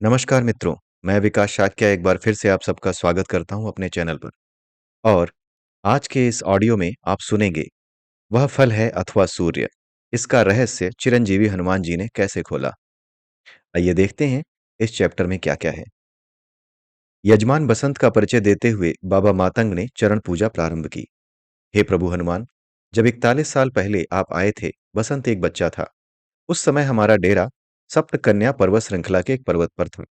नमस्कार मित्रों, मैं विकास शाक्य एक बार फिर से आप सबका स्वागत करता हूं अपने चैनल पर। और आज के इस ऑडियो में आप सुनेंगे, वह फल है अथवा सूर्य, इसका रहस्य चिरंजीवी हनुमान जी ने कैसे खोला। आइए देखते हैं इस चैप्टर में क्या-क्या है। यजमान बसंत का परिचय देते हुए बाबा मातंग ने चरण पूजा प्रारंभ की। हे प्रभु हनुमान, जब 41 साल पहले आप आए थे, बसंत एक बच्चा था। उस समय हमारा डेरा सप्त कन्या पर्वत श्रृंखला के एक पर्वत पर था।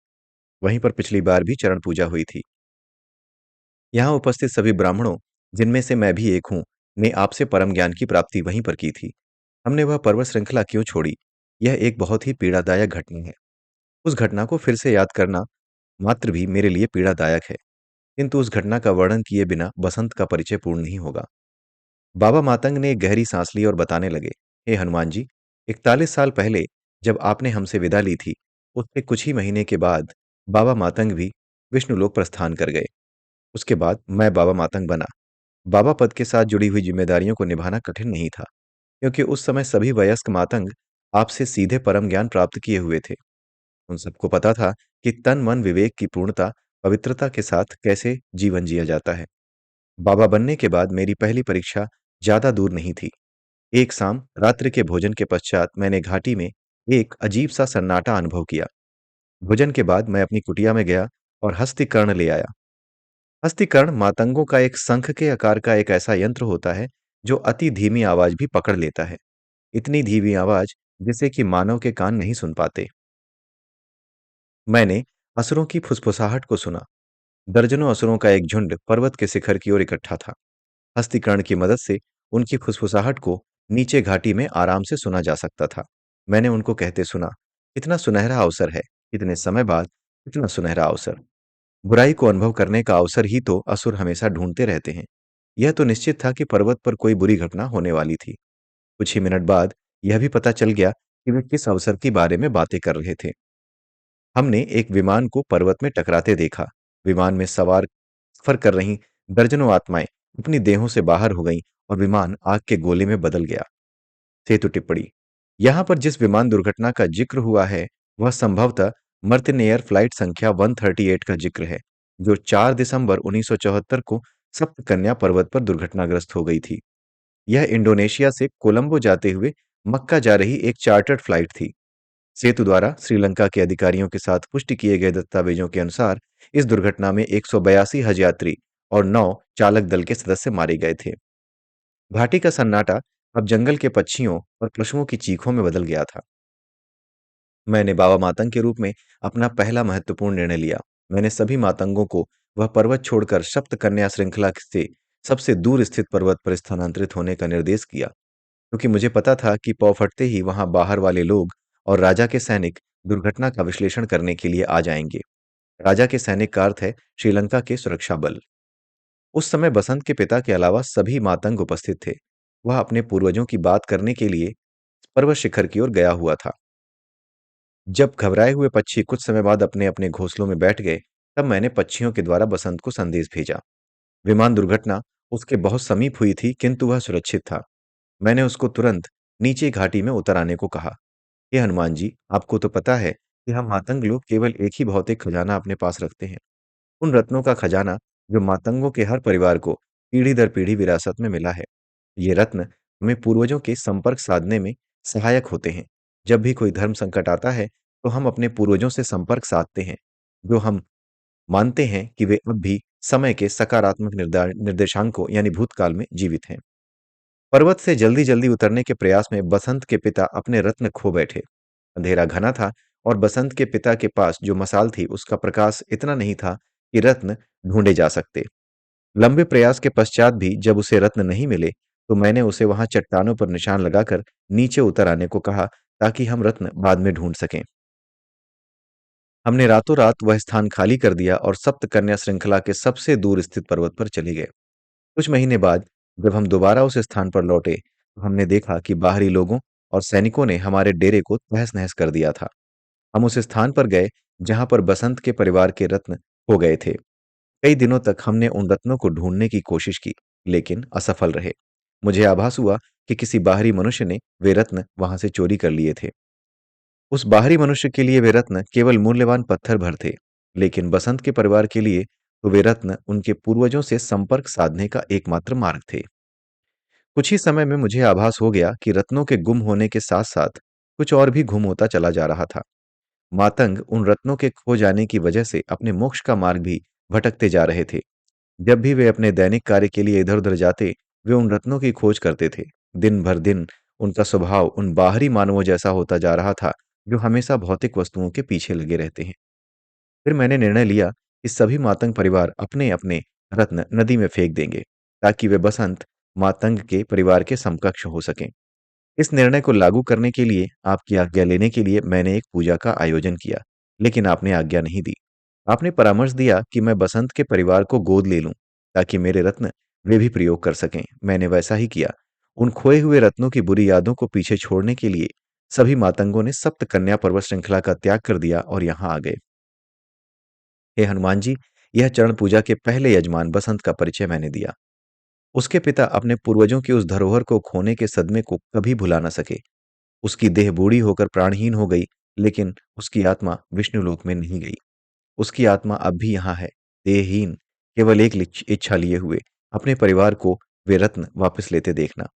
वहीं पर पिछली बार भी चरण पूजा हुई थी। यहाँ उपस्थित सभी ब्राह्मणों, जिनमें से मैं भी एक हूँ, ने आपसे परम ज्ञान की प्राप्ति वहीं पर की थी। हमने वह पर्वत श्रृंखला क्यों छोड़ी? यह एक बहुत ही पीड़ादायक घटना है। उस घटना को फिर से याद करना मात्र भी मेरे लिए पीड़ादायक है, किंतु उस घटना का वर्णन किए बिना बसंत का परिचय पूर्ण नहीं होगा। बाबा मातंग ने एक गहरी सांस ली और बताने लगे, हे हनुमान जी, 41 साल पहले जब आपने हमसे विदा ली थी, उसके कुछ ही महीने के बाद बाबा मातंग भी विष्णुलोक प्रस्थान कर गए। उसके बाद मैं बाबा मातंग बना। बाबा पद के साथ जुड़ी हुई जिम्मेदारियों को निभाना कठिन नहीं था, क्योंकि उस समय सभी वयस्क मातंग आपसे सीधे परम ज्ञान प्राप्त किए हुए थे। उन सबको पता था कि तन मन विवेक की पूर्णता, पवित्रता के साथ कैसे जीवन जिया जाता है। बाबा बनने के बाद मेरी पहली परीक्षा ज्यादा दूर नहीं थी। एक शाम रात्रि के भोजन के पश्चात मैंने घाटी में एक अजीब सा सन्नाटा अनुभव किया। भोजन के बाद मैं अपनी कुटिया में गया और हस्तिकर्ण ले आया। हस्तिकर्ण मातंगों का एक शंख के आकार का एक ऐसा यंत्र होता है जो अति धीमी आवाज भी पकड़ लेता है। इतनी धीमी आवाज जिसे कि मानव के कान नहीं सुन पाते। मैंने असुरों की फुसफुसाहट को सुना। दर्जनों असुरों का एक झुंड पर्वत के शिखर की ओर इकट्ठा था। हस्तिकर्ण की मदद से उनकी फुसफुसाहट को नीचे घाटी में आराम से सुना जा सकता था। मैंने उनको कहते सुना, इतना सुनहरा अवसर है, इतने समय बाद इतना सुनहरा अवसर। बुराई को अनुभव करने का अवसर ही तो असुर हमेशा ढूंढते रहते हैं। यह तो निश्चित था कि पर्वत पर कोई बुरी घटना होने वाली थी। कुछ ही मिनट बाद यह भी पता चल गया कि वे किस अवसर के बारे में बातें कर रहे थे। हमने एक विमान को पर्वत में टकराते देखा। विमान में सवार सफर कर रही दर्जनों आत्माएं अपनी देहों से बाहर हो गईं और विमान आग के गोले में बदल गया। सेतु टिप्पणी। यहाँ पर जिस विमान दुर्घटना का जिक्र हुआ है, वह संभवतः मर्तिन एयर फ्लाइट संख्या 138 का जिक्र है, जो 4 दिसंबर 1974 को सप्त कन्या पर्वत पर दुर्घटनाग्रस्त हो गई थी। यह इंडोनेशिया से कोलंबो जाते हुए मक्का जा रही एक चार्टर्ड फ्लाइट थी। सेतु द्वारा श्रीलंका के अधिकारियों के साथ पुष्टि किए गए दस्तावेजों के अनुसार इस दुर्घटना में 182 हज यात्री और 9 चालक दल के सदस्य मारे गए थे। घाटी का सन्नाटा अब जंगल के पक्षियों और पशुओं की चीखों में बदल गया था। मैंने बाबा मातंग के रूप में अपना पहला महत्वपूर्ण निर्णय लिया। मैंने सभी मातंगों को वह पर्वत छोड़कर सप्त कन्या श्रृंखला से सबसे दूर स्थित पर्वत पर स्थानांतरित होने का निर्देश किया, क्योंकि मुझे पता था कि पौ फटते ही वहां बाहर वाले लोग और राजा के सैनिक दुर्घटना का विश्लेषण करने के लिए आ जाएंगे। राजा के सैनिक का अर्थ है श्रीलंका के सुरक्षा बल। उस समय बसंत के पिता के अलावा सभी मातंग उपस्थित थे। वह अपने पूर्वजों की बात करने के लिए पर्वत शिखर की ओर गया हुआ था। जब घबराए हुए पक्षी कुछ समय बाद अपने अपने घोंसलों में बैठ गए, तब मैंने पक्षियों के द्वारा बसंत को संदेश भेजा। विमान दुर्घटना उसके बहुत समीप हुई थी, किंतु वह सुरक्षित था। मैंने उसको तुरंत नीचे घाटी में उतर आने को कहा। हे हनुमान जी, आपको तो पता है कि हम मातंग लोग केवल एक ही भौतिक खजाना अपने पास रखते हैं। उन रत्नों का खजाना जो मातंगों के हर परिवार को पीढ़ी दर पीढ़ी विरासत में मिला है। ये रत्न हमें पूर्वजों के संपर्क साधने में सहायक होते हैं। जब भी कोई धर्म संकट आता है, तो हम अपने पूर्वजों से संपर्क साधते हैं, जो हम मानते हैं कि वे अब भी समय के सकारात्मक निर्देशांकों यानी भूतकाल में जीवित हैं। पर्वत से जल्दी-जल्दी उतरने के प्रयास में बसंत के पिता अपने रत्न खो बैठे। अंधेरा घना था और बसंत के पिता के पास जो मसाल थी, उसका प्रकाश इतना नहीं था कि रत्न ढूंढे जा सकते। लंबे प्रयास के पश्चात भी जब उसे रत्न नहीं मिले, तो मैंने उसे वहां चट्टानों पर निशान लगाकर नीचे उतर आने को कहा, ताकि हम रत्न बाद में ढूंढ सकें। हमने रातों रात वह स्थान खाली कर दिया और सप्त कन्या श्रृंखला के सबसे दूर स्थित पर्वत पर चले गए। कुछ महीने बाद जब हम दोबारा उस स्थान पर लौटे, तो हमने देखा कि बाहरी लोगों और सैनिकों ने हमारे डेरे को तहस-नहस कर दिया था। हम उस स्थान पर गए जहां पर बसंत के परिवार के रत्न खो गए थे। कई दिनों तक हमने उन रत्नों को ढूंढने की कोशिश की, लेकिन असफल रहे। मुझे आभास हुआ कि किसी बाहरी मनुष्य ने वे रत्न वहां से चोरी कर लिए थे। उस बाहरी मनुष्य के लिए वे रत्न केवल मूल्यवान पत्थर भर थे, लेकिन बसंत के परिवार के लिए तो वे रत्न उनके पूर्वजों से संपर्क साधने का एकमात्र मार्ग थे। कुछ ही समय में मुझे आभास हो गया कि रत्नों के गुम होने के साथ-साथ कुछ और भी गुम होता चला जा रहा था। मातंग उन रत्नों के खो जाने की वजह से अपने मोक्ष का मार्ग भी भटकते जा रहे थे। जब भी वे अपने दैनिक कार्य के लिए इधर-उधर जाते, वे उन रत्नों की खोज करते थे। दिन भर दिन उनका स्वभाव उन बाहरी मानवों जैसा होता जा रहा था, जो हमेशा भौतिक वस्तुओं के पीछे लगे रहते हैं। फिर मैंने निर्णय लिया कि सभी मातंग परिवार अपने-अपने रत्न नदी में फेंक देंगे, ताकि वे बसंत मातंग के परिवार के समकक्ष हो सकें। इस निर्णय को लागू करने के लिए आपकी आज्ञा लेने के लिए मैंने एक पूजा का आयोजन किया, लेकिन आपने आज्ञा नहीं दी। आपने परामर्श दिया कि मैं बसंत के परिवार को गोद ले लूं, ताकि मेरे रत्न वे भी प्रयोग कर सकें। मैंने वैसा ही किया। उन खोए हुए रत्नों की बुरी यादों को पीछे छोड़ने के लिए सभी मातंगों ने सप्त कन्या पर्वत श्रृंखला का त्याग कर दिया और यहाँ आ गए। हे हनुमान जी, यह चरण पूजा के पहले यजमान बसंत का परिचय मैंने दिया। उसके पिता अपने पूर्वजों की उस धरोहर को खोने के सदमे को कभी भुला न सके। उसकी देह बूढ़ी होकर प्राणहीन हो गई, लेकिन उसकी आत्मा विष्णुलोक में नहीं गई। उसकी आत्मा अब भी यहाँ है, देहहीन, केवल एक इच्छा लिए हुए, अपने परिवार को वे रत्न वापस लेते देखना।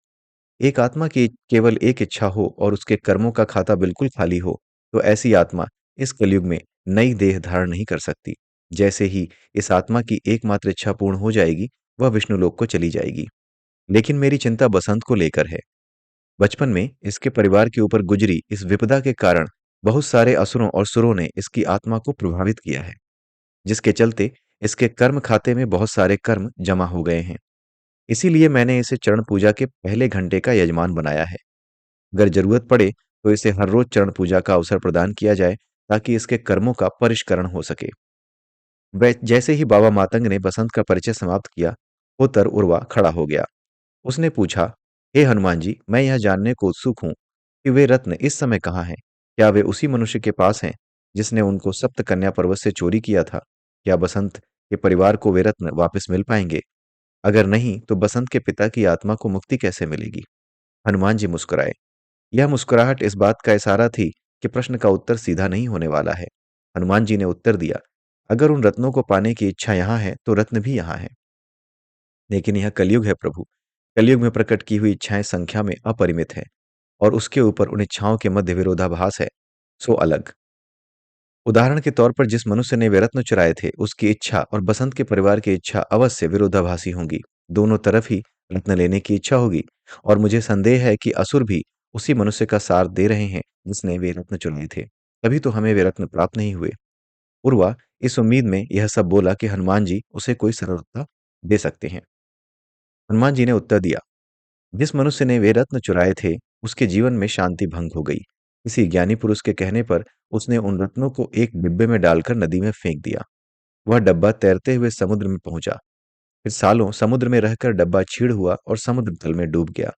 एक आत्मा की केवल एक इच्छा हो और उसके कर्मों का खाता बिल्कुल खाली हो, तो ऐसी आत्मा इस कलयुग में नई देह धारण नहीं कर सकती। जैसे ही इस आत्मा की एकमात्र इच्छा पूर्ण हो जाएगी, वह विष्णुलोक को चली जाएगी। लेकिन मेरी चिंता बसंत को लेकर है। बचपन में इसके परिवार के ऊपर गुजरी इस विपदा के कारण बहुत सारे असुरों और सुरों ने इसकी आत्मा को प्रभावित किया है, जिसके चलते इसके कर्म खाते में बहुत सारे कर्म जमा हो गए हैं। इसीलिए मैंने इसे चरण पूजा के पहले घंटे का यजमान बनाया है। अगर जरूरत पड़े तो इसे हर रोज चरण पूजा का अवसर प्रदान किया जाए, ताकि इसके कर्मों का परिष्करण हो सके। वै जैसे ही बाबा मातंग ने बसंत का परिचय समाप्त किया, होतर उर्वा खड़ा हो गया। उसने पूछा, हे हनुमान जी, मैं यह जानने को उत्सुक हूँ कि वे रत्न इस समय कहाँ हैं? क्या वे उसी मनुष्य के पास हैं जिसने उनको सप्त कन्या पर्वत से चोरी किया था? क्या बसंत के परिवार को वे रत्न वापस मिल पाएंगे? अगर नहीं, तो बसंत के पिता की आत्मा को मुक्ति कैसे मिलेगी? हनुमान जी मुस्कुराए। यह मुस्कुराहट इस बात का इशारा थी कि प्रश्न का उत्तर सीधा नहीं होने वाला है। हनुमान जी ने उत्तर दिया, अगर उन रत्नों को पाने की इच्छा यहाँ है, तो रत्न भी यहाँ है। लेकिन यह कलयुग है प्रभु। कलयुग में प्रकट की हुई इच्छाएं संख्या में अपरिमित है, और उसके ऊपर उन इच्छाओं के मध्य विरोधाभास है, सो अलग। उदाहरण के तौर पर जिस मनुष्य ने वे रत्न चुराए थे, उसकी इच्छा और बसंत के परिवार की इच्छा अवश्य विरोधाभासी होंगी। दोनों तरफ ही रत्न लेने की इच्छा होगी, और मुझे संदेह है कि असुर भी उसी मनुष्य का साथ दे रहे हैं जिसने वे रत्न चुराए थे। तभी तो हमें वे रत्न प्राप्त नहीं हुए। उर्वा इस उम्मीद में यह सब बोला कि हनुमान जी उसे कोई सरलता दे सकते हैं। हनुमान जी ने उत्तर दिया, जिस मनुष्य ने वे रत्न चुराए थे, उसके जीवन में शांति भंग हो गई। किसी ज्ञानी पुरुष के कहने पर उसने उन रत्नों को एक डिब्बे में डालकर नदी में फेंक दिया। वह डब्बा तैरते हुए समुद्र में पहुंचा। फिर सालों समुद्र में रहकर डब्बा छीड़ हुआ और समुद्र तल में डूब गया।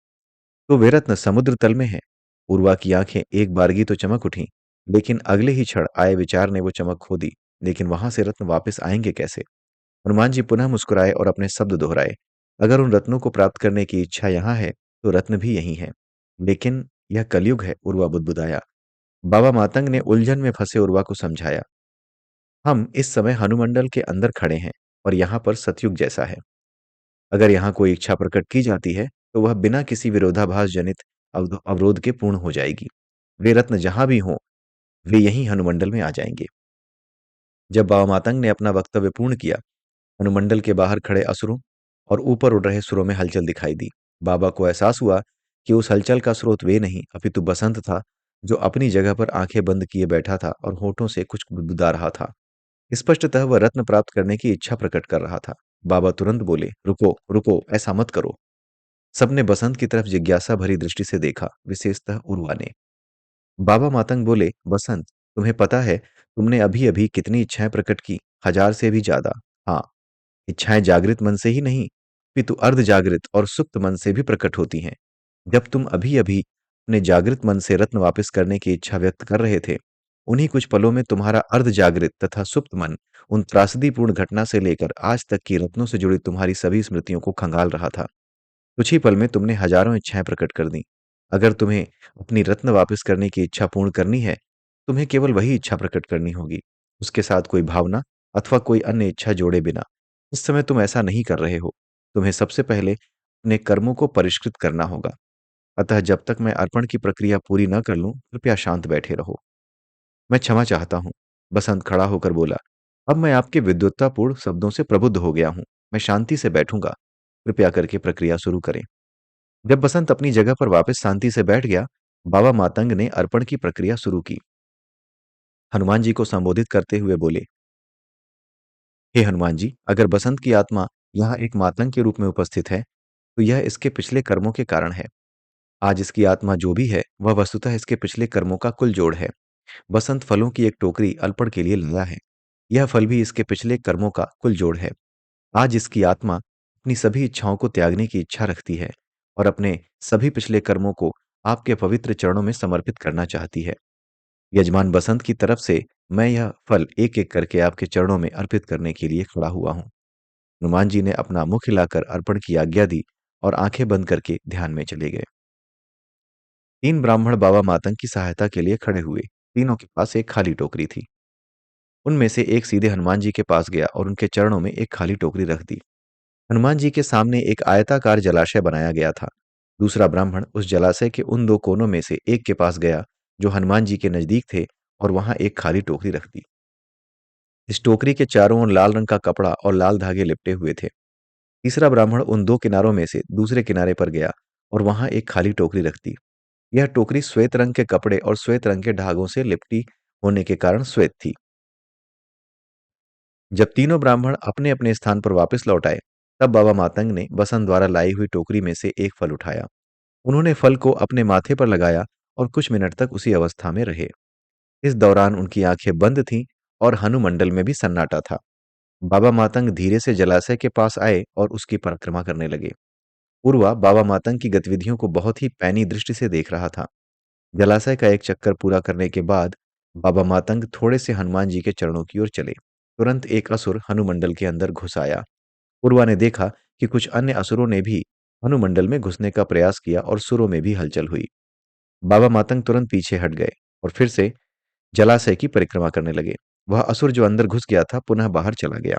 तो वे रत्न समुद्र तल में हैं। पूर्वा की आंखें एक बारगी तो चमक उठीं, लेकिन अगले ही क्षण आए विचार ने वो चमक खो दी। लेकिन वहां से रत्न वापस आएंगे कैसे? हनुमान जी पुनः मुस्कुराए और अपने शब्द दोहराए, अगर उन रत्नों को प्राप्त करने की इच्छा यहाँ है, तो रत्न भी यही है। लेकिन यह कलयुग है, उर्वा बुदबुदाया। बाबा मातंग ने उलझन में फंसे उर्वा को समझाया, हम इस समय हनुमंडल के अंदर खड़े हैं, और यहाँ पर सतयुग जैसा है। अगर यहाँ कोई इच्छा प्रकट की जाती है, तो वह बिना किसी विरोधाभास जनित अवरोध के पूर्ण हो जाएगी। वे रत्न जहां भी हों, वे यहीं हनुमंडल में आ जाएंगे। जब बाबा मातंग ने अपना वक्तव्य पूर्ण किया, अनुमंडल के बाहर खड़े असुरों और ऊपर उड़ रहे सुरों में हलचल दिखाई दी। बाबा को एहसास हुआ कि उस हलचल का स्रोत वे नहीं, अपितु बसंत था, जो अपनी जगह पर आंखें बंद किए बैठा था और होठों से कुछ गुदगुदा रहा था। स्पष्टतः वह रत्न प्राप्त करने की इच्छा प्रकट कर रहा था। बाबा तुरंत बोले, रुको रुको, ऐसा मत करो। सबने बसंत की तरफ जिज्ञासा भरी दृष्टि से देखा, विशेषतः उर्वा ने। बाबा मातंग बोले, बसंत, तुम्हें पता है तुमने अभी अभी कितनी इच्छाएं प्रकट की? 1000 से भी ज्यादा। हाँ, इच्छाएं जागृत मन से ही नहीं, अपितु अर्ध जागृत और सुप्त मन से भी प्रकट होती हैं। जब तुम अभी अभी अपने जागृत मन से रत्न वापस करने की इच्छा व्यक्त कर रहे थे, उन्हीं कुछ पलों में तुम्हारा अर्ध जागृत तथा सुप्त मन उन त्रासदीपूर्ण घटना से लेकर आज तक की रत्नों से जुड़ी तुम्हारी सभी स्मृतियों को खंगाल रहा था। कुछ ही पल में तुमने हजारों इच्छाएं प्रकट कर दी। अगर तुम्हें अपनी रत्न वापस करने की इच्छा पूर्ण करनी है, तुम्हें केवल वही इच्छा प्रकट करनी होगी, उसके साथ कोई भावना अथवा कोई अन्य इच्छा जोड़े बिना। इस समय तुम ऐसा नहीं कर रहे हो। तुम्हें सबसे पहले अपने कर्मों को परिष्कृत करना होगा। अतः जब तक मैं अर्पण की प्रक्रिया पूरी न कर लूं, कृपया शांत बैठे रहो। मैं क्षमा चाहता हूँ। बसंत खड़ा होकर बोला। अब मैं आपके विद्वत्तापूर्ण शब्दों से प्रबुद्ध हो गया हूँ। मैं शांति से बैठूंगा। कृपया करके प्रक्रिया शुरू करें। जब बसंत अपनी जगह पर वापस शांति से बैठ गया, बाबा मातंग ने अर्पण की प्रक्रिया शुरू की। हनुमान जी को संबोधित करते हुए बोले, हे हनुमान जी, अगर बसंत की आत्मा यहाँ एक मातंग के रूप में उपस्थित है, तो यह इसके पिछले कर्मों के कारण है। आज इसकी आत्मा जो भी है, वह वस्तुतः इसके पिछले कर्मों का कुल जोड़ है। बसंत फलों की एक टोकरी अर्पण के लिए लाया है। यह फल भी इसके पिछले कर्मों का कुल जोड़ है। आज इसकी आत्मा अपनी सभी इच्छाओं को त्यागने की इच्छा रखती है और अपने सभी पिछले कर्मों को आपके पवित्र चरणों में समर्पित करना चाहती है। यजमान बसंत की तरफ से मैं यह फल एक एक करके आपके चरणों में अर्पित करने के लिए खड़ा हुआ हूँ। हनुमान जी ने अपना मुख हिलाकर अर्पण की आज्ञा दी और आंखें बंद करके ध्यान में चले गए। तीन ब्राह्मण बाबा मातंग की सहायता के लिए खड़े हुए। तीनों के पास एक खाली टोकरी थी। उनमें से एक सीधे हनुमान जी के पास गया और उनके चरणों में एक खाली टोकरी रख दी। हनुमान जी के सामने एक आयताकार जलाशय बनाया गया था। दूसरा ब्राह्मण उस जलाशय के उन दो कोनों में से एक के पास गया जो हनुमान जी के नजदीक थे और वहां एक खाली टोकरी रख दी। इस टोकरी के चारों ओर लाल रंग का कपड़ा और लाल धागे लिपटे हुए थे। तीसरा ब्राह्मण उन दो किनारों में से दूसरे किनारे पर गया और वहां एक खाली टोकरी रख दी। यह टोकरी श्वेत रंग के कपड़े और श्वेत रंग के धागों से लिपटी होने के कारण श्वेत थी। जब तीनों ब्राह्मण अपने अपने स्थान पर वापस लौट आए, तब बाबा मातंग ने बसंत द्वारा लाई हुई टोकरी में से एक फल उठाया। उन्होंने फल को अपने माथे पर लगाया और कुछ मिनट तक उसी अवस्था में रहे। इस दौरान उनकी आंखें बंद थीं और हनुमंडल में भी सन्नाटा था। बाबा मातंग धीरे से जलाशय के पास आए और उसकी परिक्रमा करने लगे। पूर्वा बाबा मातंग की गतिविधियों को बहुत ही पैनी दृष्टि से देख रहा था। जलाशय का एक चक्कर पूरा करने के बाद बाबा मातंग थोड़े से हनुमान जी के चरणों की ओर चले। तुरंत एक असुर हनुमंडल के अंदर घुस आया। पूर्वा ने देखा कि कुछ अन्य असुरों ने भी हनुमंडल में घुसने का प्रयास किया और सुरों में भी हलचल हुई। बाबा मातंग तुरंत पीछे हट गए और फिर से जलाशय की परिक्रमा करने लगे। वह असुर जो अंदर घुस गया था पुनः बाहर चला गया।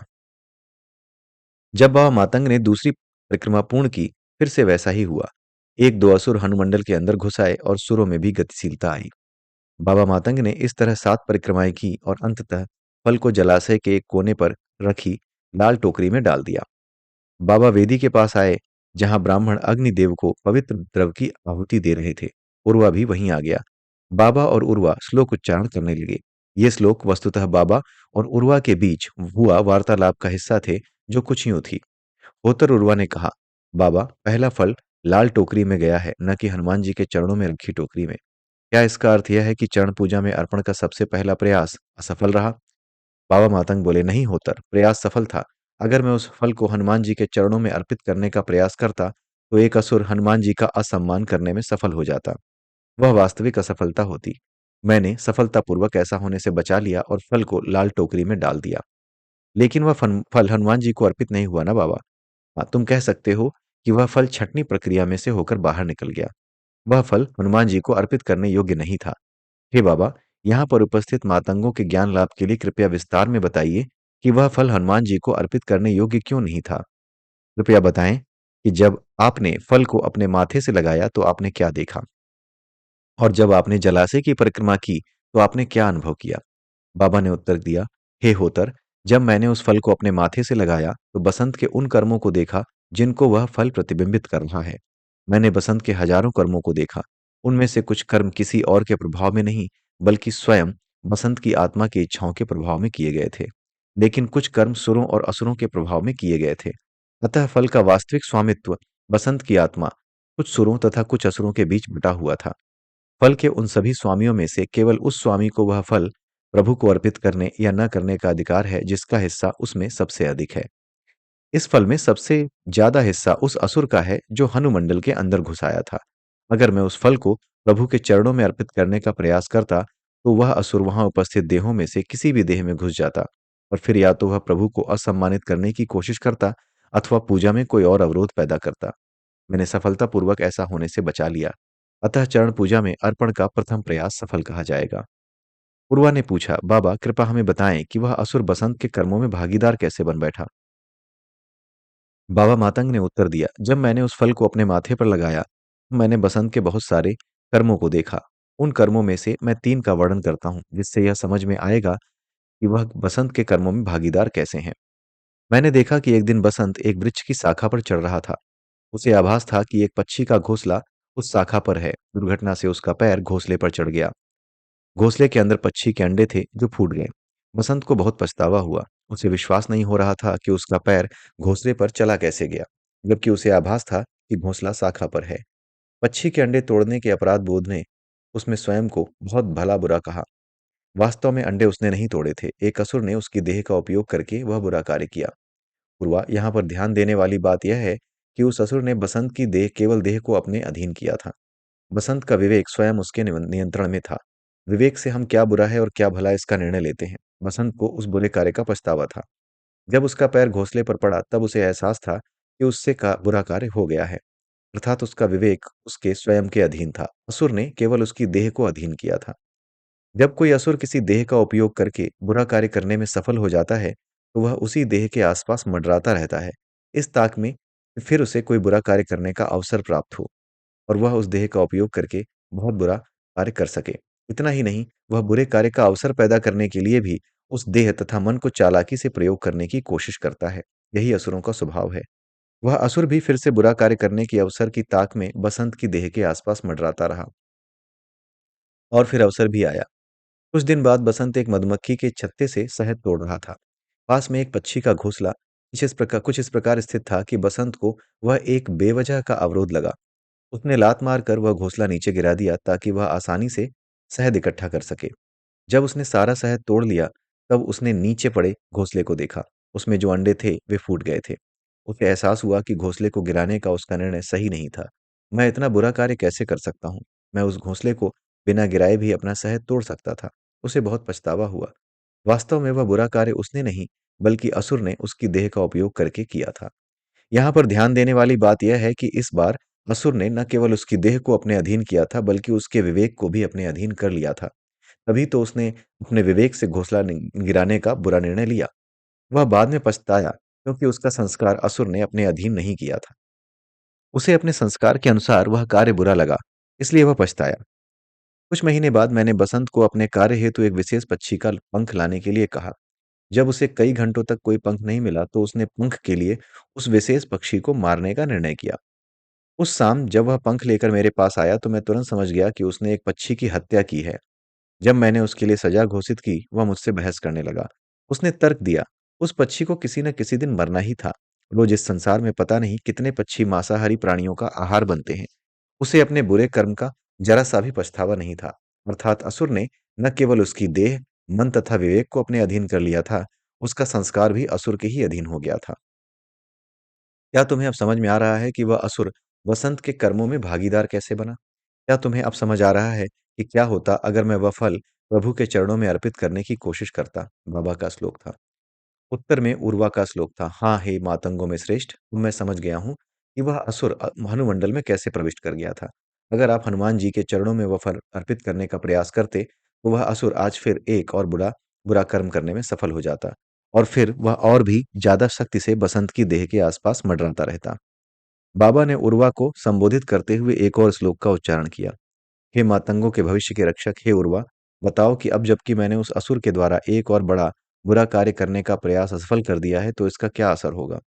जब बाबा मातंग ने दूसरी परिक्रमा पूर्ण की, फिर से वैसा ही हुआ। एक दो असुर हनुमंडल के अंदर घुस आए और सुरों में भी गतिशीलता आई। बाबा मातंग ने इस तरह 7 परिक्रमाएं की और अंततः फल को जलाशय के एक कोने पर रखी लाल टोकरी में डाल दिया। बाबा वेदी के पास आए, जहां ब्राह्मण अग्निदेव को पवित्र द्रव की आहुति दे रहे थे। उर्वा भी वहीं आ गया। बाबा और उर्वा श्लोक उच्चारण करने लगे। ये श्लोक वस्तुतः बाबा और उर्वा के बीच हुआ वार्तालाप का हिस्सा थे, जो कुछ यूं थी। होतर उर्वा ने कहा, बाबा, पहला फल लाल टोकरी में गया है, न कि हनुमान जी के चरणों में रखी टोकरी में। क्या इसका अर्थ यह है कि चरण पूजा में अर्पण का सबसे पहला प्रयास असफल रहा? बाबा मातंग बोले, नहीं होतर, प्रयास सफल था। अगर मैं उस फल को हनुमान जी के चरणों में अर्पित करने का प्रयास करता, तो एक असुर हनुमान जी का असम्मान करने में सफल हो जाता। वह वास्तविक असफलता होती। मैंने सफलतापूर्वक ऐसा होने से बचा लिया और फल को लाल टोकरी में डाल दिया। लेकिन वह फल हनुमान जी को अर्पित नहीं हुआ ना बाबा। हाँ, तुम कह सकते हो कि वह फल छंटनी प्रक्रिया में से होकर बाहर निकल गया। वह फल हनुमान जी को अर्पित करने योग्य नहीं था। हे बाबा, यहाँ पर उपस्थित मातंगों के ज्ञान लाभ के लिए कृपया विस्तार में बताइए कि वह फल हनुमान जी को अर्पित करने योग्य क्यों नहीं था। कृपया बताएं कि जब आपने फल को अपने माथे से लगाया तो आपने क्या देखा, और जब आपने जलाशय की परिक्रमा की तो आपने क्या अनुभव किया। बाबा ने उत्तर दिया, हे होतर, जब मैंने उस फल को अपने माथे से लगाया तो बसंत के उन कर्मों को देखा जिनको वह फल प्रतिबिंबित कर रहा है। मैंने बसंत के हजारों कर्मों को देखा। उनमें से कुछ कर्म किसी और के प्रभाव में नहीं, बल्कि स्वयं बसंत की आत्मा की इच्छाओं के प्रभाव में किए गए थे। लेकिन कुछ कर्म सुरों और असुरों के प्रभाव में किए गए थे। अतः फल का वास्तविक स्वामित्व बसंत की आत्मा कुछ सुरों तथा कुछ असुरों के बीच बटा हुआ था। फल के उन सभी स्वामियों में से केवल उस स्वामी को वह फल प्रभु को अर्पित करने या न करने का अधिकार है जिसका हिस्सा उसमें सबसे अधिक है। इस फल में सबसे ज्यादा हिस्सा उस असुर का है जो हनुमंडल के अंदर घुस आया था। अगर मैं उस फल को प्रभु के चरणों में अर्पित करने का प्रयास करता, तो वह असुर वहां उपस्थित देहों में से किसी भी देह में घुस जाता और फिर या तो वह प्रभु को असम्मानित करने की कोशिश करता अथवा पूजा में कोई और अवरोध पैदा करता। मैंने सफलतापूर्वक ऐसा होने से बचा लिया। अतः चरण पूजा में अर्पण का प्रथम प्रयास सफल कहा जाएगा। उर्वा ने पूछा, बाबा कृपा हमें बताएं कि वह असुर बसंत के कर्मों में भागीदार कैसे बन बैठा। बाबा मातंग ने उत्तर दिया, जब मैंने उस फल को अपने माथे पर लगाया, मैंने बसंत के बहुत सारे कर्मों को देखा। उन कर्मों में से मैं 3 का वर्णन करता हूँ, जिससे यह समझ में आएगा कि वह बसंत के कर्मों में भागीदार कैसे हैं। मैंने देखा कि एक दिन बसंत एक वृक्ष की शाखा पर चढ़ रहा था। उसे आभास था कि एक पक्षी का घोंसला उस शाखा पर है। दुर्घटना से उसका पैर घोंसले पर चढ़ गया। घोंसले के अंदर पक्षी के अंडे थे जो फूट गए। बसंत को बहुत पछतावा हुआ। उसे विश्वास नहीं हो रहा था कि उसका पैर घोंसले पर चला कैसे गया, जबकि उसे आभास था कि घोंसला शाखा पर है। पक्षी के अंडे तोड़ने के अपराध बोध ने उसमें स्वयं को बहुत भला बुरा कहा। वास्तव में अंडे उसने नहीं तोड़े थे, एक असुर ने उसकी देह का उपयोग करके वह बुरा कार्य किया। पूर्वा, यहाँ पर ध्यान देने वाली बात यह है कि उस असुर ने बसंत की देह केवल देह को अपने अधीन किया था। बसंत का विवेक स्वयं उसके नियंत्रण में था। विवेक से हम क्या बुरा है और क्या भला इसका निर्णय लेते हैं। बसंत को उस बुरे कार्य का पछतावा था। जब उसका पैर घोंसले पर पड़ा तब उसे एहसास था कि उससे का बुरा कार्य हो गया है। अर्थात उसका विवेक उसके स्वयं के अधीन था। असुर ने केवल उसकी देह को अधीन किया था। जब कोई असुर किसी देह का उपयोग करके बुरा कार्य करने में सफल हो जाता है, तो वह उसी देह के आसपास मंडराता रहता है, इस ताक में कि फिर उसे कोई बुरा कार्य करने का अवसर प्राप्त हो और वह उस देह का उपयोग करके बहुत बुरा कार्य कर सके। इतना ही नहीं, वह बुरे कार्य का अवसर पैदा करने के लिए भी उस देह तथा मन को चालाकी से प्रयोग करने की कोशिश करता है। यही असुरों का स्वभाव है। वह असुर भी फिर से बुरा कार्य करने के अवसर की ताक में बसंत की देह के आसपास मंडराता रहा और फिर अवसर भी आया। कुछ दिन बाद बसंत एक मधुमक्खी के छत्ते से शहद तोड़ रहा था। पास में एक पक्षी का घोंसला कुछ इस प्रकार स्थित था कि बसंत को वह एक बेवजह का अवरोध लगा। उसने लात मारकर वह घोंसला नीचे गिरा दिया ताकि वह आसानी से शहद इकट्ठा कर सके। जब उसने सारा शहद तोड़ लिया, तब उसने नीचे पड़े घोंसले को देखा। उसमें जो अंडे थे, वे फूट गए थे। उसे एहसास हुआ कि घोंसले को गिराने का उसका निर्णय सही नहीं था। मैं इतना बुरा कार्य कैसे कर सकता हूँ? मैं उस घोंसले को बिना गिराए भी अपना शहद तोड़ सकता था। उसे बहुत पछतावा हुआ। वास्तव में वह बुरा कार्य उसने नहीं, बल्कि असुर ने उसकी देह का उपयोग करके किया था। यहाँ पर ध्यान देने वाली बात यह है कि इस बार असुर ने न केवल उसकी देह को अपने अधीन किया था, बल्कि उसके विवेक को भी अपने अधीन कर लिया था। तभी तो उसने अपने विवेक से घोंसला गिराने का बुरा निर्णय लिया। वह बाद में पछताया, क्योंकि उसका संस्कार असुर ने अपने अधीन नहीं किया था। उसे अपने संस्कार के अनुसार वह कार्य बुरा लगा, इसलिए वह पछताया। कुछ महीने बाद मैंने बसंत को अपने कार्य हेतु एक विशेष पक्षी का पंख लाने के लिए कहा। जब उसे कई घंटों तक कोई पंख नहीं मिला, तो उसने पंख के लिए उस विशेष पक्षी को मारने का निर्णय किया। उस शाम जब वह पंख लेकर मेरे पास आया, तो मैं तुरंत समझ गया कि उसने एक पक्षी की हत्या की है। जब मैंने उसके लिए सजा घोषित की, वह मुझसे बहस करने लगा। उसने तर्क दिया, उस पक्षी को किसी न किसी दिन मरना ही था। रोज इस संसार में पता नहीं कितने पक्षी मांसाहारी प्राणियों का आहार बनते हैं। उसे अपने बुरे कर्म का जरा-सा भी पछतावा नहीं था। अर्थात असुर ने न केवल उसकी देह, मन तथा विवेक को अपने अधीन कर लिया था, उसका संस्कार भी असुर के ही अधीन हो गया था। क्या तुम्हें अब समझ में आ रहा है कि वह असुर वसंत के कर्मों में भागीदार कैसे बना? क्या तुम्हें अब समझ आ रहा है कि क्या होता अगर मैं वह फल प्रभु के चरणों में अर्पित करने की कोशिश करता? बाबा का श्लोक था। उत्तर में उर्वा का श्लोक था। हाँ, हे मातंगों में श्रेष्ठ, अब मैं समझ गया हूँ कि वह असुर भानुमंडल में कैसे प्रविष्ट कर गया था। अगर आप हनुमान जी के चरणों में वह फल अर्पित करने का प्रयास करते, तो वह असुर आज फिर एक और बुरा बुरा कर्म करने में सफल हो जाता और फिर वह और भी ज्यादा शक्ति से बसंत की देह के आसपास मंडराता रहता। बाबा ने उर्वा को संबोधित करते हुए एक और श्लोक का उच्चारण किया। हे मातंगों के भविष्य के रक्षक, हे उर्वा, बताओ कि अब जबकि मैंने उस असुर के द्वारा एक और बड़ा बुरा कार्य करने का प्रयास असफल कर दिया है, तो इसका क्या असर होगा?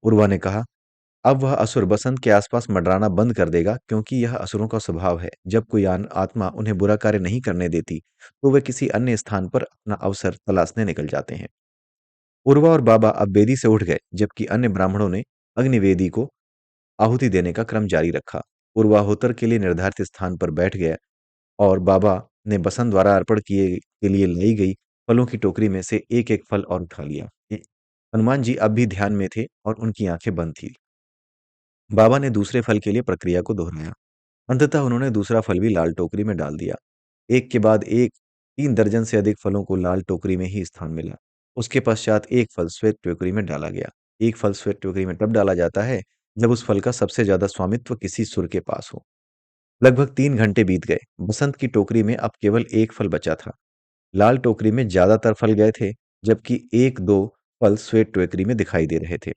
उर्वा ने कहा, अब वह असुर बसंत के आसपास मंडराना बंद कर देगा, क्योंकि यह असुरों का स्वभाव है। जब कोई आत्मा उन्हें बुरा कार्य नहीं करने देती, तो वे किसी अन्य स्थान पर अपना अवसर तलाशने निकल जाते हैं। उर्वा और बाबा अब वेदी से उठ गए, जबकि अन्य ब्राह्मणों ने अग्निवेदी को आहुति देने का क्रम जारी रखा। उर्वा होतर के लिए निर्धारित स्थान पर बैठ गया और बाबा ने बसंत द्वारा अर्पण किए के लिए लाई गई फलों की टोकरी में से एक-एक फल और उठा लिया। हनुमान जी अब भी ध्यान में थे और उनकी आंखें बंद थीं। बाबा ने दूसरे फल के लिए प्रक्रिया को दोहराया। अंततः उन्होंने दूसरा फल भी लाल टोकरी में डाल दिया। एक के बाद एक 3 दर्जन से अधिक फलों को लाल टोकरी में ही स्थान मिला। उसके पश्चात एक फल श्वेत टोकरी में डाला गया। एक फल श्वेत टोकरी में तब डाला जाता है, जब उस फल का सबसे ज्यादा स्वामित्व किसी सुर के पास हो। लगभग 3 घंटे बीत गए। बसंत की टोकरी में अब केवल एक फल बचा था। लाल टोकरी में ज्यादातर फल गए थे, जबकि एक दो फल श्वेत टोकरी में दिखाई दे रहे थे।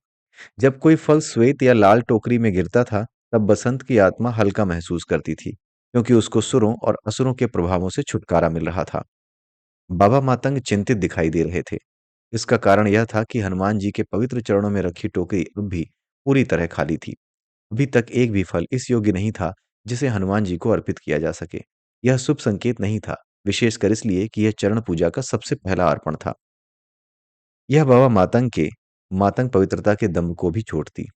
जब कोई फल श्वेत या लाल टोकरी में गिरता था, तब बसंत की आत्मा हल्का महसूस करती थी, क्योंकि उसको सुरों और असुरों के प्रभावों से छुटकारा मिल रहा था। बाबा मातंग चिंतित दिखाई दे रहे थे। इसका कारण यह था कि हनुमान जी के पवित्र चरणों में रखी टोकरी अब भी पूरी तरह खाली थी। अभी तक एक भी फल इस योग्य नहीं था जिसे हनुमान जी को अर्पित किया जा सके। यह शुभ संकेत नहीं था, विशेषकर इसलिए कि यह चरण पूजा का सबसे पहला अर्पण था। यह बाबा मातंग पवित्रता के दम्भ को भी छोड़ती।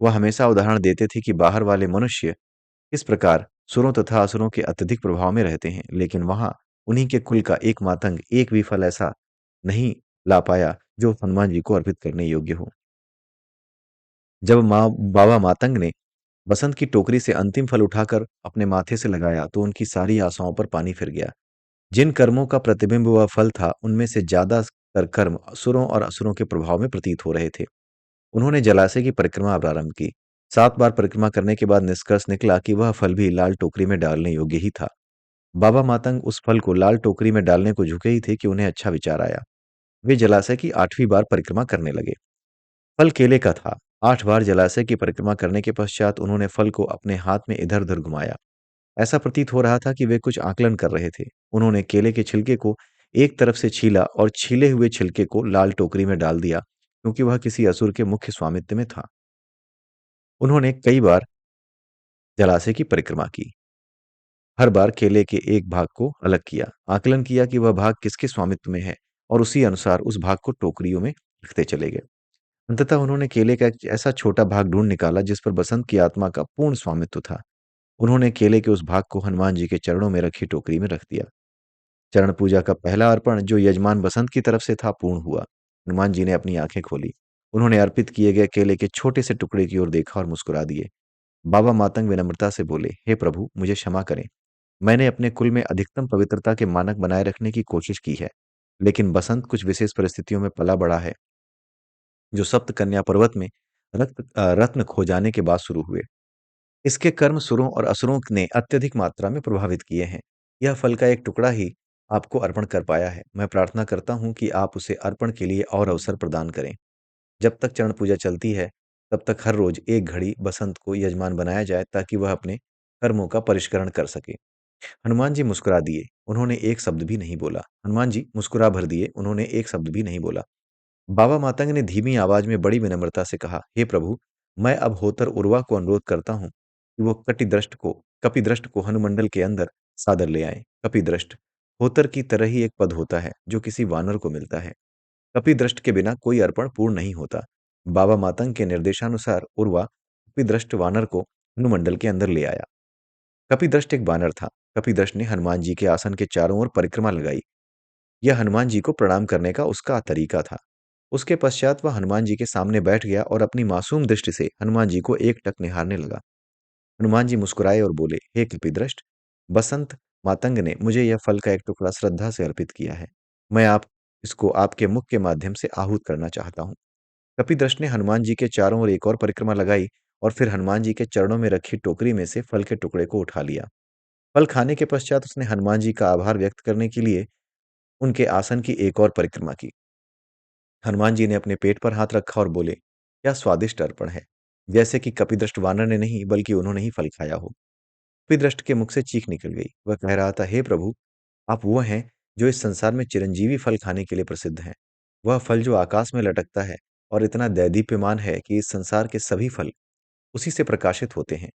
वह हमेशा उदाहरण देते थे कि बाहर वाले मनुष्य किस प्रकार सुरों तथा असुरों के अत्यधिक प्रभाव में रहते हैं, लेकिन वहां उन्हीं के कुल का एक मातंग एक भी फल ऐसा नहीं ला पाया जो हनुमान जी को अर्पित करने योग्य हो। जब बाबा मातंग ने बसंत की टोकरी से अंतिम फल उठाकर अपने माथे से लगाया, तो उनकी सारी आशाओं पर पानी फिर गया। जिन कर्मों का प्रतिबिंब वह फल था, उनमें से ज्यादातर कर्म असुरों और असुरों के प्रभाव में प्रतीत हो रहे थे। उन्होंने जलाशय की परिक्रमा प्रारंभ की। 7 बार परिक्रमा करने के बाद निष्कर्ष निकला कि वह फल भी लाल टोकरी में डालने योग्य ही था। बाबा मातंग उस फल को लाल टोकरी में डालने को झुके ही थे कि उन्हें अच्छा विचार आया। वे जलाशय की 8वीं बार परिक्रमा करने लगे। फल केले का था। 8 बार जलाशय की परिक्रमा करने के पश्चात उन्होंने फल को अपने हाथ में इधर-उधर घुमाया। ऐसा प्रतीत हो रहा था कि वे कुछ आकलन कर रहे थे। उन्होंने केले के छिलके को एक तरफ से छीला और छीले हुए छिलके को लाल टोकरी में डाल दिया, क्योंकि वह किसी असुर के मुख्य स्वामित्व में था। उन्होंने कई बार जलाशय की परिक्रमा की। हर बार केले के एक भाग को अलग किया, आकलन किया कि वह भाग किसके स्वामित्व में है और उसी अनुसार उस भाग को टोकरियों में रखते चले गए। अंततः उन्होंने केले का एक ऐसा छोटा भाग ढूंढ निकाला जिस पर बसंत की आत्मा का पूर्ण स्वामित्व था। उन्होंने केले के उस भाग को हनुमान जी के चरणों में रखी टोकरी में रख दिया। चरण पूजा का पहला अर्पण जो यजमान बसंत की तरफ से था पूर्ण हुआ। हनुमान जी ने अपनी आंखें खोली। उन्होंने अर्पित किए गए केले के छोटे से टुकड़े की ओर देखा और मुस्कुरा दिए। बाबा मातंग विनम्रता से बोले, हे प्रभु, मुझे क्षमा करें। मैंने अपने कुल में अधिकतम पवित्रता के मानक बनाए रखने की कोशिश की है, लेकिन बसंत कुछ विशेष परिस्थितियों में पला बड़ा है, जो सप्त कन्या पर्वत में रत्न खो जाने के बाद शुरू हुए। इसके कर्म सुरों और असुरों ने अत्यधिक मात्रा में प्रभावित किए हैं। यह फल का एक टुकड़ा ही आपको अर्पण कर पाया है। मैं प्रार्थना करता हूँ कि आप उसे अर्पण के लिए और अवसर प्रदान करें। जब तक चरण पूजा चलती है, तब तक हर रोज एक घड़ी बसंत को यजमान बनाया जाए, ताकि वह अपने कर्मों का परिष्करण कर सके। हनुमान जी मुस्कुरा दिए। उन्होंने एक शब्द भी नहीं बोला। हनुमान जी मुस्कुरा भर दिए। उन्होंने एक शब्द भी नहीं बोला। बाबा मातंग ने धीमी आवाज में बड़ी विनम्रता से कहा, हे प्रभु, मैं अब होतर उर्वा को अनुरोध करता हूँ कि वो कपिदृष्ट को हनुमंडल के अंदर सादर ले आए। कपिदृष्ट होतर की तरह ही एक पद होता है जो किसी वानर को मिलता है। कपिदृष्ट के बिना कोई अर्पण पूर्ण नहीं होता। बाबा मातंग के निर्देशानुसार उर्वा कपिदृष्ट वानर को हनुमंडल के अंदर ले आया। कपिदृष्ट एक वानर था। कपिदृष्ट ने हनुमान जी के आसन के चारों ओर परिक्रमा लगाई। यह हनुमान जी को प्रणाम करने का उसका तरीका था। उसके पश्चात वह हनुमान जी के सामने बैठ गया और अपनी मासूम दृष्टि से हनुमान जी को एकटक निहारने लगा। हनुमान जी मुस्कुराए और बोले, हे कपिदृष्ट, बसंत मातंग ने मुझे यह फल का एक टुकड़ा श्रद्धा से अर्पित किया है। मैं आप इसको आपके मुख के माध्यम से आहूत करना चाहता हूँ। कपिदृष्ट ने हनुमान जी के चारों ओर एक और परिक्रमा लगाई और फिर हनुमान जी के चरणों में रखी टोकरी में से फल के टुकड़े को उठा लिया। फल खाने के पश्चात उसने हनुमान जी का आभार व्यक्त करने के लिए उनके आसन की एक और परिक्रमा की। हनुमान जी ने अपने पेट पर हाथ रखा और बोले, क्या स्वादिष्ट अर्पण है। जैसे कि कपिदृष्ट वानर ने नहीं, बल्कि उन्होंने ही फल खाया हो। कपिदृष्ट के मुख से चीख निकल गई। वह कह रहा था, हे प्रभु, आप वो हैं जो इस संसार में चिरंजीवी फल खाने के लिए प्रसिद्ध हैं। वह फल जो आकाश में लटकता है और इतना दैदीप्यमान है कि इस संसार के सभी फल उसी से प्रकाशित होते हैं।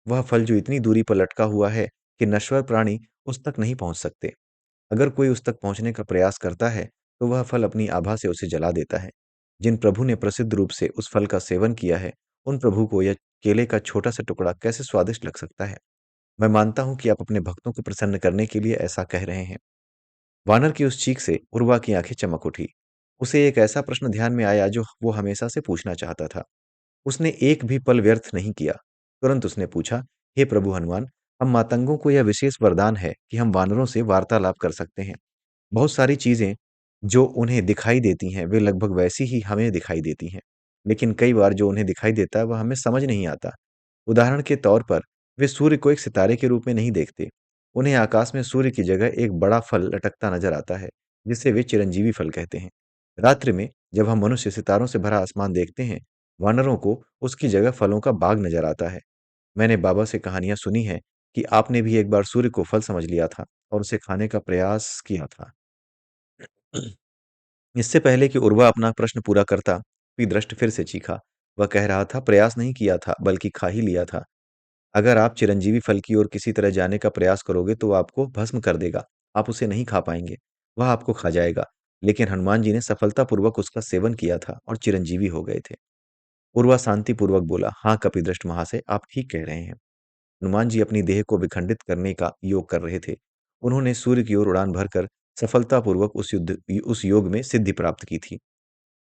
वह फल जो इतनी दूरी पर लटका हुआ है कि नश्वर प्राणी उस तक नहीं पहुंच सकते। अगर कोई उस तक पहुंचने का प्रयास करता है, तो वह फल अपनी आभा से उसे जला देता है। जिन प्रभु ने प्रसिद्ध रूप से उस फल का सेवन किया है, उन प्रभु को यह केले का छोटा सा टुकड़ा कैसे स्वादिष्ट लग सकता है। मैं मानता हूं कि आप अपने भक्तों को प्रसन्न करने के लिए ऐसा कह रहे हैं। वानर की उस चीख से उर्वा की आंखें चमक उठी। उसे एक ऐसा प्रश्न ध्यान में आया जो वो हमेशा से पूछना चाहता था। उसने एक भी पल व्यर्थ नहीं किया। तुरंत उसने पूछा, हे प्रभु हनुमान, हम मातंगों को यह विशेष वरदान है कि हम वानरों से वार्तालाप कर सकते हैं। बहुत सारी चीजें जो उन्हें दिखाई देती हैं, वे लगभग वैसी ही हमें दिखाई देती हैं। लेकिन कई बार जो उन्हें दिखाई देता है, वह हमें समझ नहीं आता। उदाहरण के तौर पर, वे सूर्य को एक सितारे के रूप में नहीं देखते। उन्हें आकाश में सूर्य की जगह एक बड़ा फल लटकता नजर आता है, जिसे वे चिरंजीवी फल कहते हैं। रात्रि में जब हम मनुष्य सितारों से भरा आसमान देखते हैं, वानरों को उसकी जगह फलों का बाग नजर आता है। मैंने बाबा से कहानियां सुनी हैं कि आपने भी एक बार सूर्य को फल समझ लिया था और उसे खाने का प्रयास किया था। इससे पहले कि उर्वा अपना प्रश्न पूरा करता, दृष्ट फिर से चीखा। वह कह रहा था, प्रयास नहीं किया था, बल्कि खा ही लिया था। अगर आप चिरंजीवी फल की ओर किसी तरह जाने का प्रयास करोगे तो वो आपको भस्म कर देगा। आप उसे नहीं खा पाएंगे, वह आपको खा जाएगा। लेकिन हनुमान जी ने सफलतापूर्वक उसका सेवन किया था और चिरंजीवी हो गए थे। उर्वा शांतिपूर्वक बोला, हाँ कपिदृष्ट महाशय, आप ठीक कह रहे हैं। हनुमान जी अपनी देह को विखंडित करने का योग कर रहे थे। उन्होंने सूर्य की ओर उड़ान भरकर सफलतापूर्वक उस योग में सिद्धि प्राप्त की थी।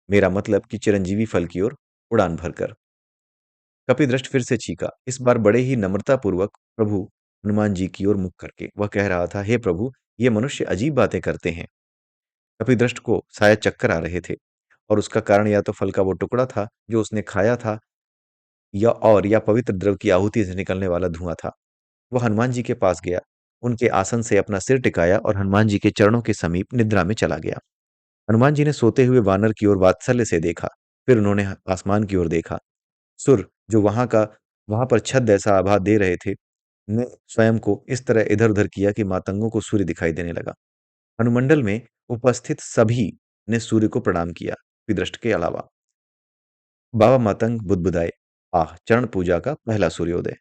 मेरा मतलब कि चिरंजीवी फल की ओर उड़ान भरकर। कपिदृष्ट फिर से चीखा, इस बार बड़े ही नम्रतापूर्वक प्रभु हनुमान जी की ओर मुख करके। वह कह रहा था, हे प्रभु, ये मनुष्य अजीब बातें करते हैं। कपिदृष्ट को शायद चक्कर आ रहे थे, और उसका कारण या तो फल का वो टुकड़ा था जो उसने खाया था, या पवित्र द्रव की आहुति से निकलने वाला धुआं था। वह हनुमान जी के पास गया, उनके आसन से अपना सिर टिकाया और हनुमान जी के चरणों के समीप निद्रा में चला गया। हनुमान जी ने सोते हुए वानर की ओर वात्सल्य से देखा, फिर उन्होंने आसमान की ओर देखा। सुर, जो वहां पर छत जैसा आभा दे रहे थे, ने स्वयं को इस तरह इधर-उधर किया कि मातंगों को सूर्य दिखाई देने लगा। अनुमंडल में उपस्थित सभी ने सूर्य को प्रणाम किया, विदृष्ट के अलावा। बाबा मातंग बुदबुदाए, आह, चरण पूजा का पहला सूर्योदय।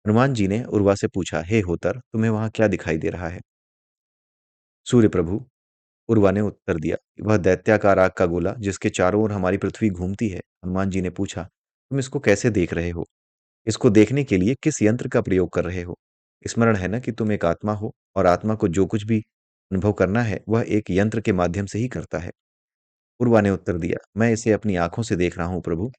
हनुमान जी ने उर्वा से पूछा, हे होतर, तुम्हें वहां क्या दिखाई दे रहा है? सूर्य प्रभु, उर्वा ने उत्तर दिया, वह दैत्याकार आग का गोला जिसके चारों ओर हमारी पृथ्वी घूमती है। हनुमान जी ने पूछा, तुम इसको कैसे देख रहे हो? इसको देखने के लिए किस यंत्र का प्रयोग कर रहे हो? स्मरण है ना कि तुम एक आत्मा हो, और आत्मा को जो कुछ भी अनुभव करना है वह एक यंत्र के माध्यम से ही करता है। पूर्वा ने उत्तर दिया, मैं इसे अपनी आंखों से देख रहा हूँ प्रभु,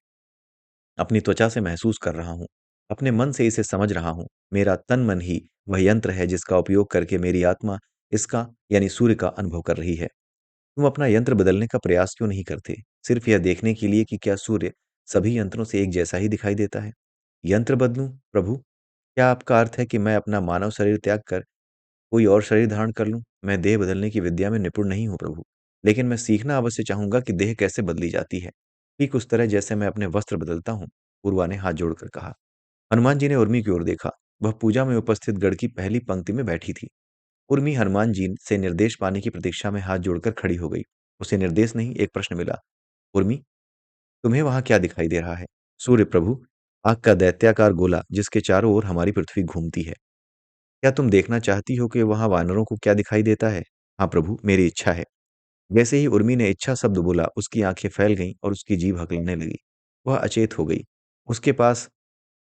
अपनी त्वचा से महसूस कर रहा हूँ, अपने मन से इसे समझ रहा हूँ। मेरा तन मन ही वह यंत्र है जिसका उपयोग करके मेरी आत्मा इसका यानी सूर्य का अनुभव कर रही है। तुम अपना यंत्र बदलने का प्रयास क्यों नहीं करते? सिर्फ यह देखने के लिए कि क्या सूर्य सभी यंत्रों से एक जैसा ही दिखाई देता है? यंत्र बदलूं प्रभु? क्या आपका अर्थ है कि मैं अपना मानव शरीर त्याग कर कोई और शरीर धारण कर लूं? मैं देह बदलने की विद्या में निपुण नहीं हूं प्रभु, लेकिन मैं सीखना अवश्य चाहूंगा कि देह कैसे बदली जाती है, ठीक उस तरह जैसे मैं अपने वस्त्र बदलता हूँ। पूर्वा ने हाथ जोड़कर कहा। हनुमान जी ने उर्मी की ओर देखा। वह पूजा में उपस्थित गढ़ की पहली पंक्ति में बैठी थी। उर्मी हनुमान जी से निर्देश पाने की प्रतीक्षा में हाथ जोड़कर खड़ी हो गई। उसे निर्देश नहीं, एक प्रश्न मिला। उर्मी, तुम्हें वहां क्या दिखाई दे रहा है? सूर्य प्रभु, आग का दैत्याकार गोला जिसके चारों ओर हमारी पृथ्वी घूमती है। क्या तुम देखना चाहती हो कि वहां वानरों को क्या दिखाई देता है? हाँ प्रभु, मेरी इच्छा है। जैसे ही उर्मी ने इच्छा शब्द बोला, उसकी आंखें फैल गईं और उसकी जीभ हकलने लगी। वह अचेत हो गई। उसके पास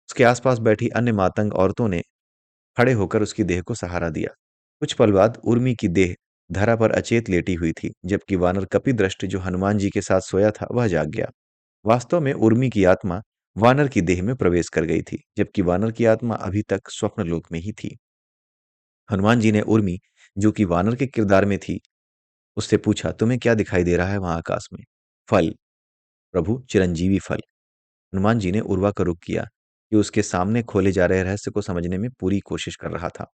उसके आसपास बैठी अन्य मातंग औरतों ने खड़े होकर उसकी देह को सहारा दिया। कुछ पल बाद उर्मी की देह धरा पर अचेत लेटी हुई थी, जबकि वानर कपिदृष्ट जो हनुमान जी के साथ सोया था वह जाग गया। वास्तव में उर्मी की आत्मा वानर की देह में प्रवेश कर गई थी, जबकि वानर की आत्मा अभी तक स्वप्न लोक में ही थी। हनुमान जी ने उर्मी, जो कि वानर के किरदार में थी, उससे पूछा, तुम्हें क्या दिखाई दे रहा है वहां आकाश में? फल प्रभु, चिरंजीवी फल। हनुमान जी ने उर्वा का रुख किया, कि उसके सामने खोले जा रहे रहस्य को समझने में पूरी कोशिश कर रहा था।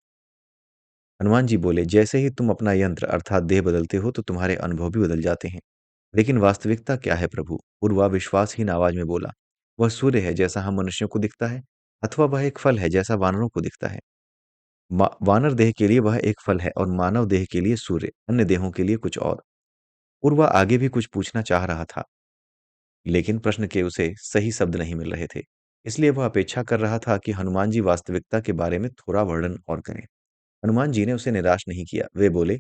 हनुमान जी बोले, जैसे ही तुम अपना यंत्र अर्थात देह बदलते हो तो तुम्हारे अनुभव भी बदल जाते हैं। लेकिन वास्तविकता क्या है प्रभु? उर्वा विश्वासहीन आवाज में बोला, वह सूर्य है जैसा हम मनुष्यों को दिखता है, अथवा वह एक फल है जैसा वानरों को दिखता है। वानर देह के लिए वह एक फल है और मानव देह के लिए सूर्य, अन्य देहों के लिए कुछ और। उर्वा आगे भी कुछ पूछना चाह रहा था, लेकिन प्रश्न के उसे सही शब्द नहीं मिल रहे थे। इसलिए वह अपेक्षा कर रहा था कि हनुमान जी वास्तविकता के बारे में थोड़ा वर्णन और करें। हनुमान जी ने उसे निराश नहीं किया। वे बोले,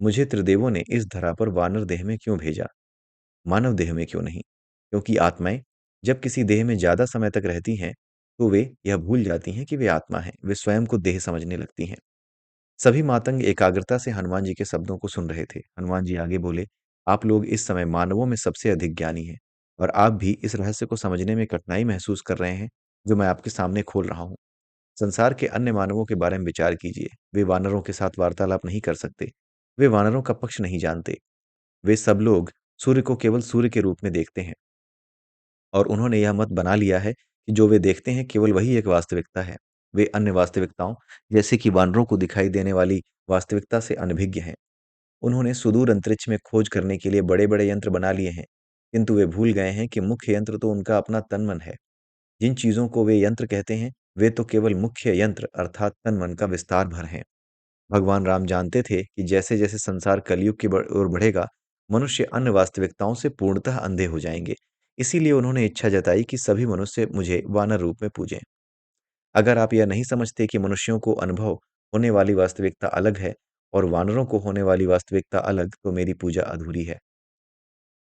मुझे त्रिदेवों ने इस धरा पर वानर देह में क्यों भेजा, मानव देह में क्यों नहीं? क्योंकि आत्माएं जब किसी देह में ज्यादा समय तक रहती हैं, तो वे यह भूल जाती हैं कि वे आत्मा हैं। वे स्वयं को देह समझने लगती हैं। सभी मातंग एकाग्रता से हनुमान जी के शब्दों को सुन रहे थे। हनुमान जी आगे बोले, आप लोग इस समय मानवों में सबसे अधिक ज्ञानी हैं, और आप भी इस रहस्य को समझने में कठिनाई महसूस कर रहे हैं जो मैं आपके सामने खोल रहा हूँ। संसार के अन्य मानवों के बारे में विचार कीजिए। वे वानरों के साथ वार्तालाप नहीं कर सकते। वे वानरों का पक्ष नहीं जानते। वे सब लोग सूर्य को केवल सूर्य के रूप में देखते हैं, और उन्होंने यह मत बना लिया है कि जो वे देखते हैं केवल वही एक वास्तविकता है। वे अन्य वास्तविकताओं, जैसे कि वानरों को दिखाई देने वाली वास्तविकता से अनभिज्ञ हैं। उन्होंने सुदूर अंतरिक्ष में खोज करने के लिए बड़े-बड़े यंत्र बना लिए हैं, किंतु वे भूल गए हैं कि मुख्य यंत्र तो उनका अपना तन-मन है। जिन चीज़ों को वे यंत्र कहते हैं, वे तो केवल मुख्य यंत्र अर्थात तन-मन का विस्तार भर हैं। भगवान राम जानते थे कि जैसे-जैसे संसार कलयुग की ओर बढ़ेगा, मनुष्य अन्य वास्तविकताओं से पूर्णतः अंधे हो जाएंगे। इसीलिए उन्होंने इच्छा जताई कि सभी मनुष्य मुझे वानर रूप में पूजें। अगर आप यह नहीं समझते कि मनुष्यों को अनुभव होने वाली वास्तविकता अलग है और वानरों को होने वाली वास्तविकता अलग, तो मेरी पूजा अधूरी है।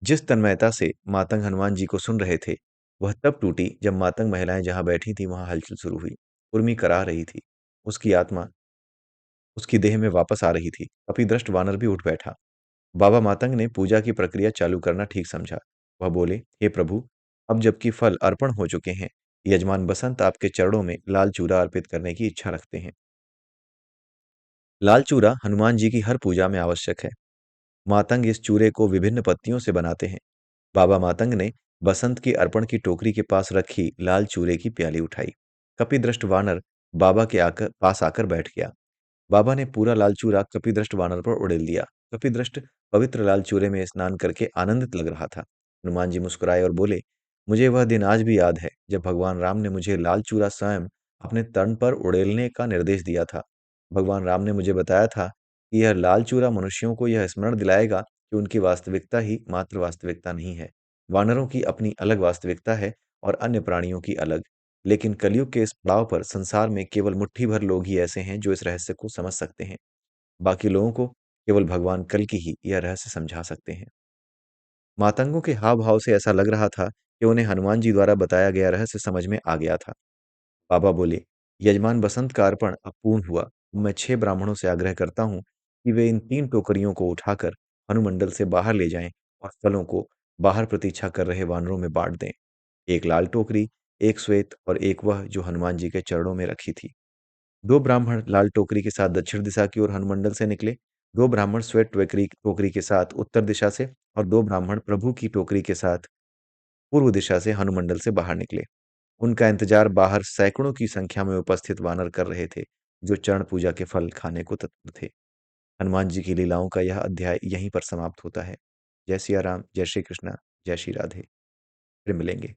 जिस तन्मयता से मातंग हनुमान जी को सुन रहे थे, वह तब टूटी जब मातंग महिलाएं जहां बैठी थीं वहां हलचल शुरू हुई। उर्मी कराह रही थी। उसकी आत्मा उसकी देह में वापस आ रही थी। कपिदृष्ट वानर भी उठ बैठा। बाबा मातंग ने पूजा की प्रक्रिया चालू करना ठीक समझा। वह बोले, हे प्रभु, अब जबकि फल अर्पण हो चुके हैं, यजमान बसंत आपके चरणों में लाल चूरा अर्पित करने की इच्छा रखते हैं। लाल चूरा हनुमान जी की हर पूजा में आवश्यक है। मातंग इस चूरे को विभिन्न पत्तियों से बनाते हैं। बाबा मातंग ने बसंत की अर्पण की टोकरी के पास रखी लाल चूरे की प्याली उठाई। कपिदृष्ट वानर बाबा के आकर पास आकर बैठ गया। बाबा ने पूरा लाल चूरा कपिदृष्ट वानर पर उड़ेल दिया। कपिदृष्ट पवित्र लाल चूरे में स्नान करके आनंदित लग रहा था। हनुमान जी मुस्कुराए और बोले, मुझे वह दिन आज भी याद है जब भगवान राम ने मुझे लाल चूरा स्वयं अपने तन पर उड़ेलने का निर्देश दिया था। भगवान राम ने मुझे बताया था कि यह लाल चूरा मनुष्यों को यह स्मरण दिलाएगा कि उनकी वास्तविकता ही मात्र वास्तविकता नहीं है। वानरों की अपनी अलग वास्तविकता है और अन्य प्राणियों की अलग। लेकिन कलयुग के इस पड़ाव पर संसार में केवल मुट्ठी भर लोग ही ऐसे हैं जो इस रहस्य को समझ सकते हैं। बाकी लोगों को केवल भगवान कल की ही यह रहस्य समझा सकते हैं। मातंगों के हाव भाव से ऐसा लग रहा था कि उन्हें हनुमान जी द्वारा बताया गया रहस्य समझ में आ गया था। बाबा बोले, यजमान बसंत का अर्पण अब पूर्ण हुआ। मैं 6 ब्राह्मणों से आग्रह करता हूँ कि वे इन 3 टोकरियों को उठाकर हनुमंडल से बाहर ले जाएं और फलों को बाहर प्रतीक्षा कर रहे वानरों में बांट दें। एक लाल टोकरी, एक श्वेत और एक वह जो हनुमान जी के चरणों में रखी थी। 2 ब्राह्मण लाल टोकरी के साथ दक्षिण दिशा की ओर हनुमंडल से निकले, 2 ब्राह्मण श्वेत टोकरी टोकरी के साथ उत्तर दिशा से और 2 ब्राह्मण प्रभु की टोकरी के साथ पूर्व दिशा से हनुमंडल से बाहर निकले। उनका इंतजार बाहर सैकड़ों की संख्या में उपस्थित वानर कर रहे थे, जो चरण पूजा के फल खाने को तत्पर थे। हनुमान जी की लीलाओं का यह अध्याय यहीं पर समाप्त होता है। जय सिया राम, जय श्री कृष्णा, जय श्री राधे। फिर मिलेंगे।